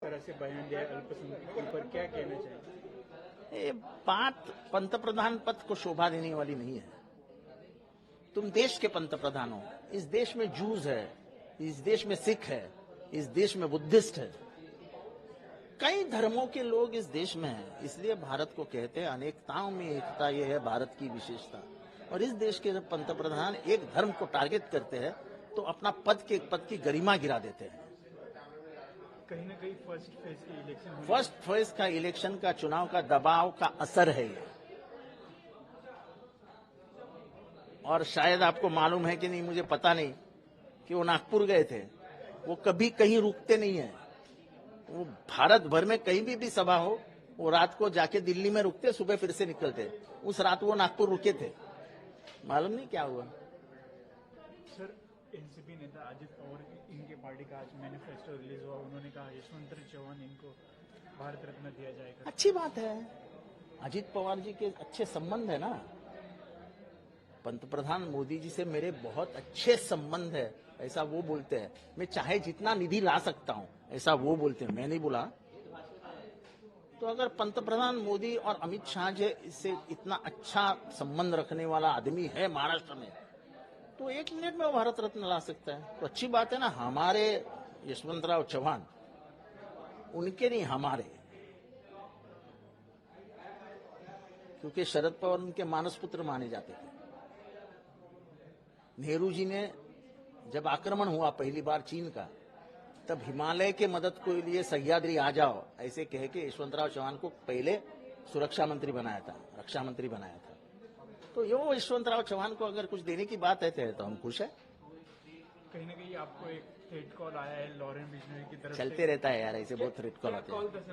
तरह से बयान दिया अल्पसंख्यकों पर, क्या कहना चाहिए? ये बात पंतप्रधान पद को शोभा देने वाली नहीं है। तुम देश के पंतप्रधान हो। इस देश में जूस है, इस देश में सिख है, इस देश में बुद्धिस्ट है, कई धर्मों के लोग इस देश में हैं। इसलिए भारत को कहते हैं अनेकताओं में एकता, ये है भारत की विशेषता। और इस देश के जब पंतप्रधान एक धर्म को टारगेट करते हैं तो अपना पद की गरिमा गिरा देते हैं। कहीं ना कहीं फर्स्ट फेज का इलेक्शन का चुनाव का दबाव का असर है ये। और शायद आपको मालूम है कि नहीं, मुझे पता नहीं, कि वो नागपुर गए थे। वो कभी कहीं रुकते नहीं है। वो भारत भर में कहीं भी सभा हो, वो रात को जाके दिल्ली में रुकते, सुबह फिर से निकलते। उस रात वो नागपुर रुके थे, मालूम नहीं क्या हुआ। सर, एनसीपी नेता अजित पवार, इनके पार्टी का आज मैनिफेस्टो रिलीज हुआ। उन्होंने कहा यशवंत चौहान इनको भारत रत्न दिया जाएगा। अच्छी बात है। अजित पवार जी के अच्छे संबंध है ना, पंतप्रधान मोदी जी से मेरे बहुत अच्छे संबंध है, ऐसा वो बोलते हैं। मैं चाहे जितना निधि ला सकता हूं, ऐसा वो बोलते हैं, मैं नहीं बोला। तो अगर पंतप्रधान मोदी और अमित शाह जी इससे इतना अच्छा संबंध रखने वाला आदमी है महाराष्ट्र में, तो 1 मिनट में वो भारत रत्न ला सकता है। तो अच्छी बात है ना। हमारे यशवंतराव चौहान, उनके नहीं हमारे, क्योंकि शरद पवार उनके मानस पुत्र माने जाते थे। नेहरू जी ने जब आक्रमण हुआ पहली बार चीन का, तब हिमालय के मदद के लिए सह्याद्री आ जाओ ऐसे कह के यशवंतराव चौहान को पहले सुरक्षा मंत्री बनाया था, रक्षा मंत्री बनाया था। तो यो यशवंतराव चौहान को अगर कुछ देने की बात है तो हम खुश है। कहीं ना कहीं आपको एक थ्रेट कॉल आया है लॉरेन बिश्नोई की तरफ से। चलते रहता है यार, ऐसे बहुत थ्रेट कॉल आते हैं।